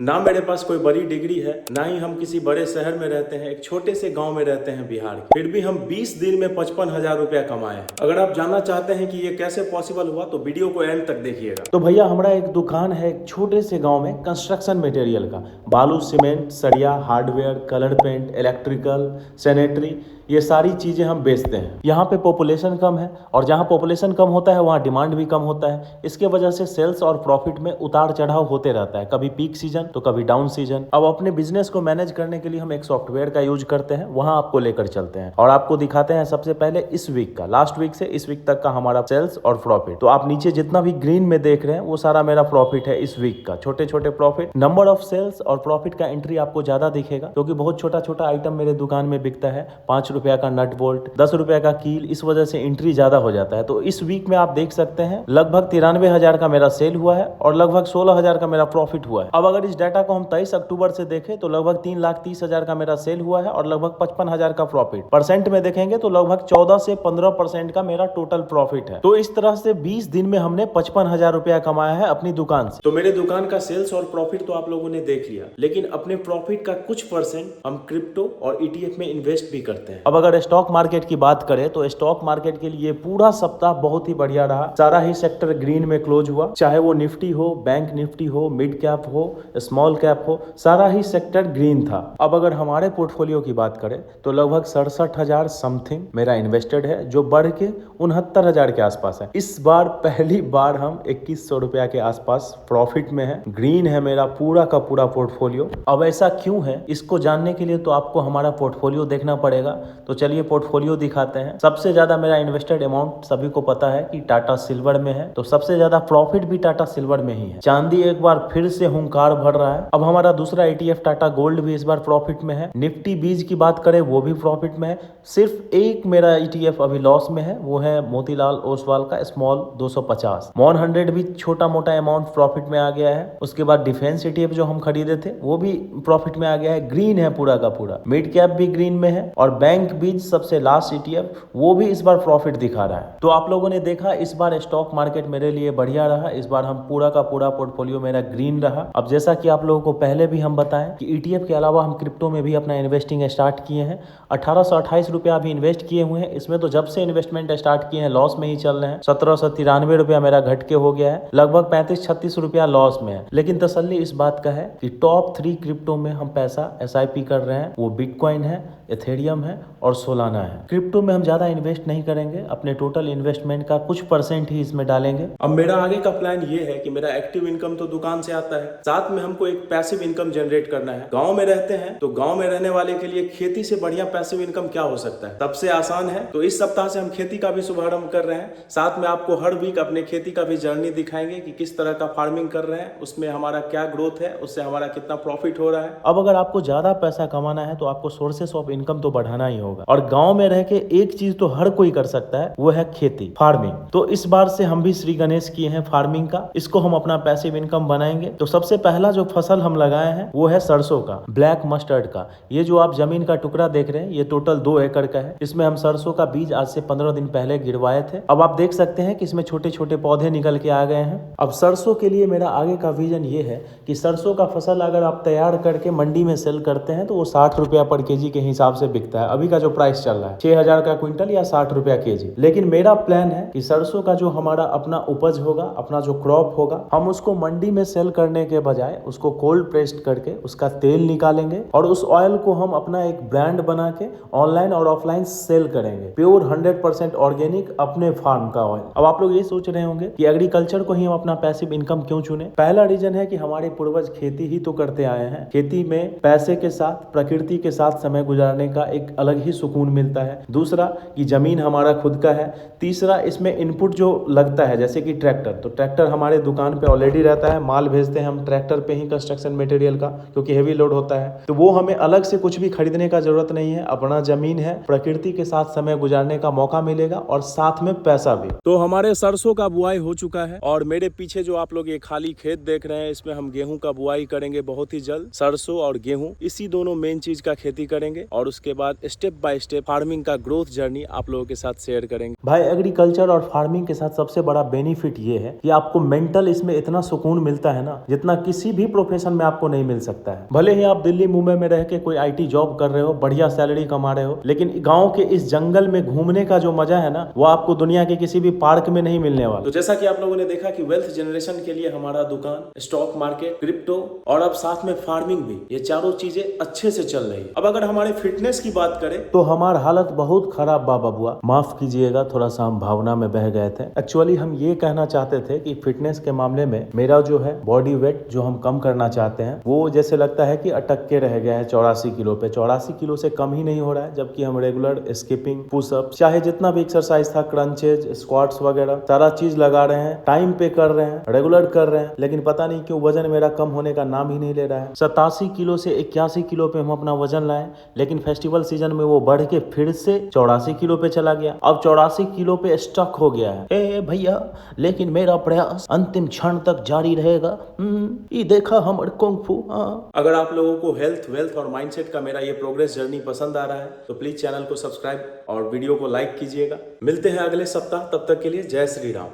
ना मेरे पास कोई बड़ी डिग्री है, ना ही हम किसी बड़े शहर में रहते हैं, एक छोटे से गांव में रहते हैं बिहार के। फिर भी हम 20 दिन में 55,000 रुपया कमाए हैं। अगर आप जानना चाहते हैं कि ये कैसे पॉसिबल हुआ तो वीडियो को एंड तक देखिएगा। तो भैया हमारा एक दुकान है एक छोटे से गाँव में कंस्ट्रक्शन मटेरियल का। बालू, सीमेंट, सरिया, hardware, colour paint, electrical, sanitary, ये सारी चीज़ें हम बेचते हैं। यहाँ पे पॉपुलेशन कम है और जहाँ पॉपुलेशन कम होता है वहाँ डिमांड भी कम होता है। इसके वजह से सेल्स और प्रॉफिट में उतार चढ़ाव होते रहता है, कभी पीक सीजन तो कभी डाउन सीजन। अब अपने बिजनेस को मैनेज करने के लिए हम एक सॉफ्टवेयर का यूज करते हैं, वहाँ आपको लेकर चलते हैं और आपको दिखाते हैं सबसे पहले इस वीक का, लास्ट वीक से इस वीक तक का हमारा सेल्स और प्रॉफिट। तो आप नीचे जितना भी ग्रीन में देख रहे हैं वो सारा मेरा प्रॉफिट है इस वीक का, छोटे छोटे प्रॉफिट। नंबर ऑफ सेल्स और प्रॉफिट का एंट्री आपको ज्यादा दिखेगा क्योंकि बहुत छोटा छोटा आइटम मेरे दुकान में बिकता है। 5 रुपया का नट बोल्ट, 10 रुपए का कील, इस वजह से एंट्री ज्यादा हो जाता है। तो इस वीक में आप देख सकते हैं लगभग 93,000 का मेरा सेल हुआ है और लगभग 16,000 का मेरा प्रॉफिट हुआ है। अब अगर इस डाटा को हम 23 अक्टूबर से देखें तो लगभग 3,30,000 का मेरा सेल हुआ है और लगभग 55,000 का प्रॉफिट। परसेंट में देखेंगे तो लगभग 14 से 15% का मेरा टोटल प्रॉफिट है। तो इस तरह से 20 दिन में हमने 55,000 रुपया कमाया है अपनी दुकान से। तो मेरे दुकान का सेल्स और प्रॉफिट तो आप लोगों ने देख लिया, लेकिन अपने प्रॉफिट का कुछ परसेंट हम क्रिप्टो और ETF में इन्वेस्ट भी करते हैं। अब अगर स्टॉक मार्केट की बात करें तो स्टॉक मार्केट के लिए पूरा सप्ताह बहुत ही बढ़िया रहा। सारा ही सेक्टर ग्रीन में क्लोज हुआ, चाहे वो निफ्टी हो, बैंक निफ्टी हो, मिड कैप हो, स्मॉल कैप हो, सारा ही सेक्टर ग्रीन था। अब अगर हमारे पोर्टफोलियो की बात करें तो लगभग 67,000 समथिंग मेरा इन्वेस्टेड है, जो बढ़ के 69,000 के आसपास है। इस बार पहली बार हम 2100 रुपया के आसपास प्रॉफिट में है। ग्रीन है मेरा पूरा का पूरा पोर्टफोलियो। अब ऐसा क्यों है, इसको जानने के लिए तो आपको हमारा पोर्टफोलियो देखना पड़ेगा। तो चलिए पोर्टफोलियो दिखाते हैं। सबसे ज्यादा मेरा इन्वेस्टेड अमाउंट सभी को पता है कि टाटा सिल्वर में है, तो सबसे ज्यादा प्रॉफिट भी टाटा सिल्वर में ही है। चांदी एक बार फिर से हुंकार भर रहा है। अब हमारा दूसरा ETF टाटा गोल्ड भी इस बार प्रॉफिट में है। निफ्टी बीज की बात करें वो भी प्रॉफिट में है। सिर्फ एक मेरा ETF अभी लॉस में है, वो है मोतीलाल ओसवाल का स्मॉल 250। मॉन 100 भी छोटा मोटा अमाउंट प्रॉफिट में आ गया है। उसके बाद डिफेंस ETF जो हम खरीदे थे वो भी प्रॉफिट में आ गया है। ग्रीन है पूरा का पूरा। मिड कैप भी ग्रीन में है और बैंक बीज सबसे लास्ट ETF वो भी इस बार प्रॉफिट दिखा रहा है। तो आप लोगों ने देखा इस बार स्टॉक मार्केट मेरे लिए बढ़िया रहा। इस बार हम पूरा का पूरा पोर्टफोलियो मेरा ग्रीन रहा। अब जैसा कि आप लोगों को पहले भी हम बताएं कि ETF के अलावा हम क्रिप्टो में भी अपना इन्वेस्टिंग स्टार्ट किए हैं। 1828 रुपया अभी इन्वेस्ट किए हुए हैं। इसमें तो जब से इन्वेस्टमेंट स्टार्ट किए हैं लॉस में ही चल रहे हैं। 1793 रुपया मेरा घट के हो गया है, लगभग 35-36 रुपया लॉस में है। लेकिन तसल्ली इस बात का है कि टॉप 3 क्रिप्टो में हम पैसा SIP कर रहे हैं। वो बिटकॉइन है, एथेरियम है और सोलाना है। क्रिप्टो में हम ज्यादा इन्वेस्ट नहीं करेंगे, अपने टोटल इन्वेस्टमेंट का कुछ % ही इसमें डालेंगे। अब मेरा आगे का प्लान ये है कि मेरा एक्टिव इनकम तो दुकान से आता है, साथ में हमको एक पैसिव इनकम जनरेट करना है। गांव में रहते हैं तो गांव में रहने वाले के लिए खेती से बढ़िया पैसिव इनकम क्या हो सकता है, सबसे आसान है। तो इस सप्ताह से हम खेती का भी शुभारंभ कर रहे हैं। साथ में आपको हर वीक अपने खेती का भी जर्नी दिखाएंगे कि किस तरह का फार्मिंग कर रहे हैं, उसमें हमारा क्या ग्रोथ है, उससे हमारा कितना प्रॉफिट हो रहा है। अब अगर आपको ज्यादा पैसा कमाना है तो आपको सोर्सेस ऑफ इनकम तो बढ़ाना ही होगा। और गांव में रह के एक चीज तो हर कोई कर सकता है, वो है खेती, फार्मिंग। तो इस बार से हम भी श्री गणेश किए हैं फार्मिंग का, इसको हम अपना पैसिव इनकम बनाएंगे। तो सबसे पहला जो फसल हम लगाए हैं वो है सरसों का, ब्लैक मस्टर्ड का। ये जो आप जमीन का टुकड़ा देख रहे हैं ये टोटल 2 एकड़ का है। इसमें हम सरसों का बीज आज से 15 दिन पहले गिरवाए थे। अब आप देख सकते हैं कि इसमें छोटे छोटे पौधे निकल के आ गए हैं। अब सरसों के लिए मेरा आगे का विजन ये है कि सरसों का फसल अगर आप तैयार करके मंडी में सेल करते हैं तो वो 60 रुपया पर केजी के हिसाब से बिकता है। अभी का जो प्राइस चल रहा है 6,000 का क्विंटल या 60 रुपया केजी। लेकिन मेरा प्लान है कि सरसों का जो हमारा अपना उपज होगा, अपना जो क्रॉप होगा, हम उसको मंडी में सेल करने के बजाय उसको कोल्ड प्रेस्ड करके उसका तेल निकालेंगे और उस ऑयल को हम अपना एक ब्रांड बना के ऑनलाइन और ऑफलाइन सेल करेंगे। प्योर 100% ऑर्गेनिक अपने फार्म का ऑयल। अब आप लोग ये सोच रहे होंगे कि एग्रीकल्चर को ही हम अपना पैसिव इनकम क्यों चुने। पहला रीजन है कि हमारे पूर्वज खेती ही तो करते आए हैं। खेती में पैसे के साथ, प्रकृति के साथ समय गुजारने का एक अलग ही सुकून मिलता है। दूसरा कि जमीन हमारा खुद का है। तीसरा इसमें इनपुट जो लगता है जैसे कि ट्रैक्टर, तो ट्रैक्टर हमारे दुकान पे ऑलरेडी रहता है। माल भेजते हैं हम ट्रैक्टर पे ही कंस्ट्रक्शन मटेरियल का, क्योंकि हेवी लोड होता है। तो वो हमें अलग से कुछ भी खरीदने का जरूरत नहीं है। अपना जमीन है, प्रकृति के साथ समय गुजारने का मौका मिलेगा और साथ में पैसा भी। तो हमारे सरसों का बुआई हो चुका है और मेरे पीछे जो आप लोग ये खाली खेत देख रहे हैं इसमें हम गेहूं का बुआई करेंगे बहुत ही जल्द। सरसों और गेहूं, इसी दोनों मेन चीज का खेती करेंगे और उसके बाद स्टेप बाय स्टेप फार्मिंग का ग्रोथ जर्नी आप लोगों के साथ शेयर करेंगे। भाई एग्रीकल्चर और फार्मिंग के साथ सबसे बड़ा बेनिफिट ये है कि आपको मेंटल इसमें इतना सुकून मिलता है ना, जितना किसी भी प्रोफेशन में आपको नहीं मिल सकता है। भले ही आप दिल्ली मुंबई में रह के कोई IT जॉब कर रहे हो, बढ़िया सैलरी कमा रहे हो, लेकिन गाँव के इस जंगल में घूमने का जो मजा है ना, वो आपको दुनिया के किसी भी पार्क में नहीं मिलने वाला। तो जैसा कि आप लोगों ने देखा कि वेल्थ जनरेशन के लिए हमारा दुकान, स्टॉक मार्केट, क्रिप्टो और अब साथ में फार्मिंग भी, ये चारों चीजें अच्छे से चल रही है। अब अगर हमारे फिटनेस की बात करें तो हमारा हालत बहुत खराब बाबा, माफ कीजिएगा, थोड़ा सा हम भावना में बह गए थे। एक्चुअली हम ये कहना चाहते थे कि फिटनेस के मामले में मेरा जो है बॉडी वेट जो हम कम करना चाहते हैं, वो जैसे लगता है कि अटक के रह गया है 84 किलो पे। 84 किलो से कम ही नहीं हो रहा है, जबकि हम रेगुलर स्किपिंग, पुशअप, चाहे जितना भी एक्सरसाइज था, क्रंचेज, स्क्वाट्स वगैरह सारा चीज लगा रहे हैं, टाइम पे कर रहे हैं, रेगुलर कर रहे हैं, लेकिन पता नहीं क्यों वजन मेरा कम होने का नाम ही नहीं ले रहा है। 87 किलो से 81 किलो पे हम अपना वजन लाए, लेकिन फेस्टिवल सीजन में वो बढ़ के फिर से 84 किलो पे चला गया। अब 84 किलो पे स्टक हो गया है। ए भैया, लेकिन मेरा प्रयास अंतिम क्षण तक जारी रहेगा। ये देखा हमर कुंग फू। अगर आप लोगों को हेल्थ, वेल्थ और माइंडसेट का मेरा ये प्रोग्रेस जर्नी पसंद आ रहा है तो प्लीज चैनल को सब्सक्राइब और वीडियो को लाइक कीजिएगा। मिलते हैं अगले सप्ताह, तब तक के लिए जय श्री राम।